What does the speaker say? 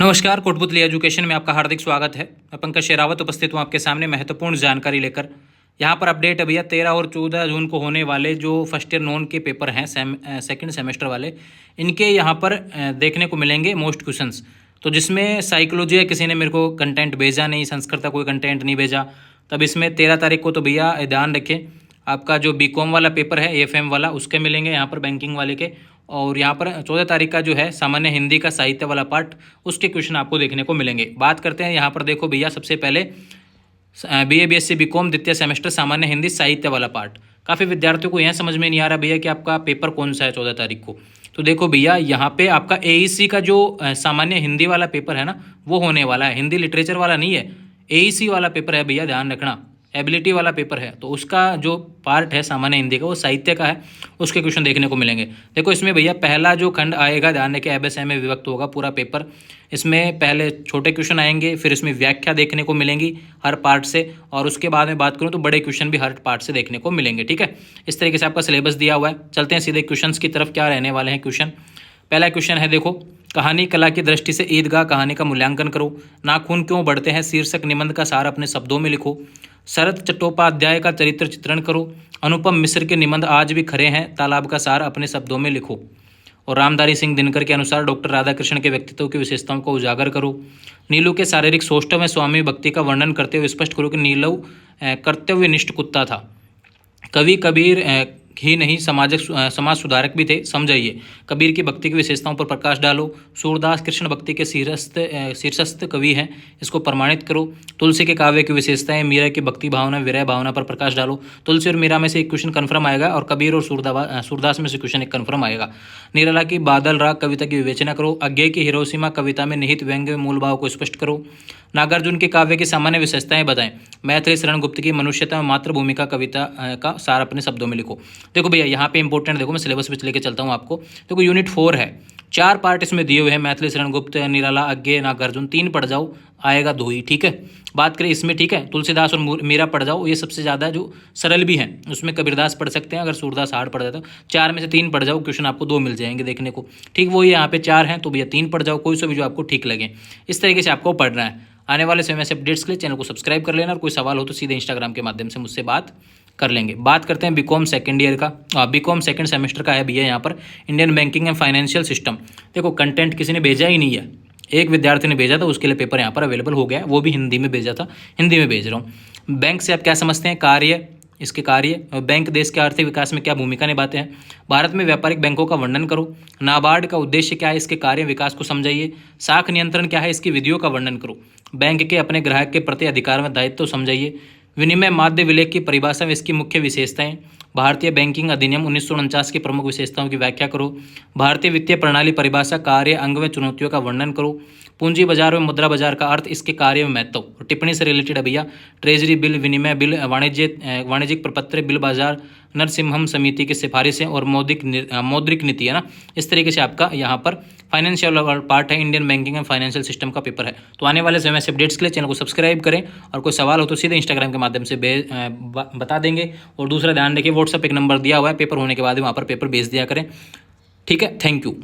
नमस्कार, कोटपुतली एजुकेशन में आपका हार्दिक स्वागत है। मैं पंकज शेरावत उपस्थित हूँ आपके सामने महत्वपूर्ण जानकारी लेकर। यहाँ पर अपडेट है भैया, 13 और 14 जून को होने वाले जो फर्स्ट ईयर नॉन के पेपर हैं सेकंड सेमेस्टर वाले, इनके यहाँ पर देखने को मिलेंगे मोस्ट क्वेश्चंस। तो जिसमें साइकोलॉजी किसी ने मेरे को कंटेंट भेजा नहीं, संस्कृत का कोई कंटेंट नहीं भेजा, तब इसमें 13 तारीख को तो भैया ध्यान रखें, आपका जो बीकॉम वाला पेपर है एएफएम वाला उसके मिलेंगे यहाँ पर बैंकिंग वाले के। और यहाँ पर 14 तारीख का जो है सामान्य हिंदी का साहित्य वाला पार्ट, उसके क्वेश्चन आपको देखने को मिलेंगे। बात करते हैं यहाँ पर, देखो भैया सबसे पहले बीए बीएससी बीकॉम द्वितीय सेमेस्टर सामान्य हिंदी साहित्य वाला पार्ट। काफ़ी विद्यार्थियों को यह समझ में नहीं आ रहा भैया कि आपका पेपर कौन सा है 14 तारीख को। तो देखो भैया यहाँ पे आपका एईसी का जो सामान्य हिंदी वाला पेपर है ना, वो होने वाला है, हिंदी लिटरेचर वाला नहीं है, एईसी वाला पेपर है भैया, ध्यान रखना, एबिलिटी वाला पेपर है। तो उसका जो पार्ट है सामान्य हिंदी का वो साहित्य का है, उसके क्वेश्चन देखने को मिलेंगे। देखो इसमें भैया पहला जो खंड आएगा, ध्यान रखें, एबस में विभक्त होगा पूरा पेपर। इसमें पहले छोटे क्वेश्चन आएंगे, फिर इसमें व्याख्या देखने को मिलेंगी हर पार्ट से, और उसके बाद में बात करूँ तो बड़े क्वेश्चन भी हर पार्ट से देखने को मिलेंगे। ठीक है, इस तरीके से आपका सिलेबस दिया हुआ है। चलते हैं सीधे क्वेश्चन की तरफ, क्या रहने वाले हैं क्वेश्चन। पहला क्वेश्चन है, देखो, कहानी कला की दृष्टि से ईदगाह कहानी का मूल्यांकन करो। नाखून क्यों बढ़ते हैं शीर्षक निबंध का सार अपने शब्दों में लिखो। शरद चट्टोपाध्याय का चरित्र चित्रण करो। अनुपम मिश्र के निबंध आज भी खरे हैं, तालाब का सार अपने शब्दों में लिखो। और रामधारी सिंह दिनकर के अनुसार डॉक्टर राधाकृष्ण के व्यक्तित्व की विशेषताओं को उजागर करो। नीलू के शारीरिक सौष्ठव में स्वामी भक्ति का वर्णन करते हुए स्पष्ट करो कि नीलू कर्तव्यनिष्ठ कुत्ता था। कवि कबीर ही नहीं समाज सुधारक भी थे, समझाइए। कबीर की भक्ति की विशेषताओं पर प्रकाश डालो। सूरदास कृष्ण भक्ति के शीर्षस्थ कवि हैं, इसको प्रमाणित करो। तुलसी के काव्य की विशेषताएं, मीरा की भक्ति भावना विरह भावना पर प्रकाश डालो। तुलसी और मीरा में से एक क्वेश्चन कन्फर्म आएगा, और कबीर और सूरदास में से क्वेश्चन एक कन्फर्म आएगा। निराला की बादल राग कविता की विवेचना करो। अज्ञे की हिरोशिमा कविता में निहित व्यंग्य मूल भाव को स्पष्ट करो। नागार्जुन के काव्य की सामान्य विशेषताएं बताएं। मैथिली शरण गुप्त की मनुष्यता में मातृ भूमिका कविता का सार अपने शब्दों में लिखो। देखो भैया यहाँ पे इंपॉर्टेंट, देखो मैं सिलेबस पे लेके चलता हूँ आपको। देखो यूनिट 4 है, 4 पार्ट इसमें दिए हुए हैं, मैथिली शरण गुप्त, निराला, अज्ञे, नागार्जुन, 3 पढ़ जाओ, आएगा 2 ही। ठीक है, बात करें इसमें, ठीक है, तुलसीदास और मीरा पढ़ जाओ, ये सबसे ज़्यादा जो सरल भी हैं। उसमें कबीरदास पढ़ सकते हैं, अगर सूरदास हार्ड पढ़ जाता है। 4 में से 3 पढ़ जाओ, क्वेश्चन आपको 2 मिल जाएंगे देखने को। ठीक, वो यहाँ पे 4 हैं, तो भैया 3 पढ़ जाओ, कोई सा भी जो आपको ठीक लगे। इस तरीके से आपको पढ़ना है। आने वाले समय से अपडेट्स के लिए चैनल को सब्सक्राइब कर लेना, और कोई सवाल हो तो सीधे इंस्टाग्राम के माध्यम से मुझसे बात कर लेंगे। बात करते हैं बीकॉम सेकंड ईयर का, बीकॉम सेकंड सेमेस्टर का है भैया यहाँ पर, Indian banking and financial system. देखो कंटेंट किसी ने भेजा ही नहीं है, एक विद्यार्थी ने भेजा था, उसके लिए पेपर यहाँ पर अवेलेबल हो गया, वो भी हिंदी में भेजा था, हिंदी में भेज रहा हूँ। बैंक से आप क्या समझते हैं, कार्य, इसके कार्य। बैंक देश के आर्थिक विकास में क्या भूमिका निभाते हैं। भारत में व्यापारिक बैंकों का वर्णन करो। नाबार्ड का उद्देश्य क्या है, इसके कार्य विकास को समझाइए। साख नियंत्रण क्या है, इसकी विधियों का वर्णन करो। बैंक के अपने ग्राहक के प्रति अधिकार में दायित्व समझाइए। विनिमय माध्य विलेख की परिभाषा में इसकी मुख्य विशेषताएं। भारतीय बैंकिंग अधिनियम 1949 की प्रमुख विशेषताओं की व्याख्या करो। भारतीय वित्तीय प्रणाली परिभाषा, कार्य, अंग में चुनौतियों का वर्णन करो। पूंजी बाजार में मुद्रा बाजार का अर्थ, इसके कार्य में महत्व। टिप्पणी से रिलेटेड है भैया, ट्रेजरी बिल, विनिमय बिल, वाणिज्यिक प्रपत्र बिल बाजार, नरसिम्हम समिति की सिफारिशें और मौद्रिक नीति है ना। इस तरीके से आपका यहाँ पर फाइनेंशियल पार्ट है, Indian banking and financial system का पेपर है। तो आने वाले समय से अपडेट्स के लिए चैनल को सब्सक्राइब करें, और कोई सवाल हो तो सीधे इंस्टाग्राम के माध्यम से बता देंगे। और दूसरा ध्यान रखिए, व्हाट्सएप एक नंबर दिया हुआ है, पेपर होने के बाद वहाँ पर पेपर भेज दिया करें। ठीक है, थैंक यू।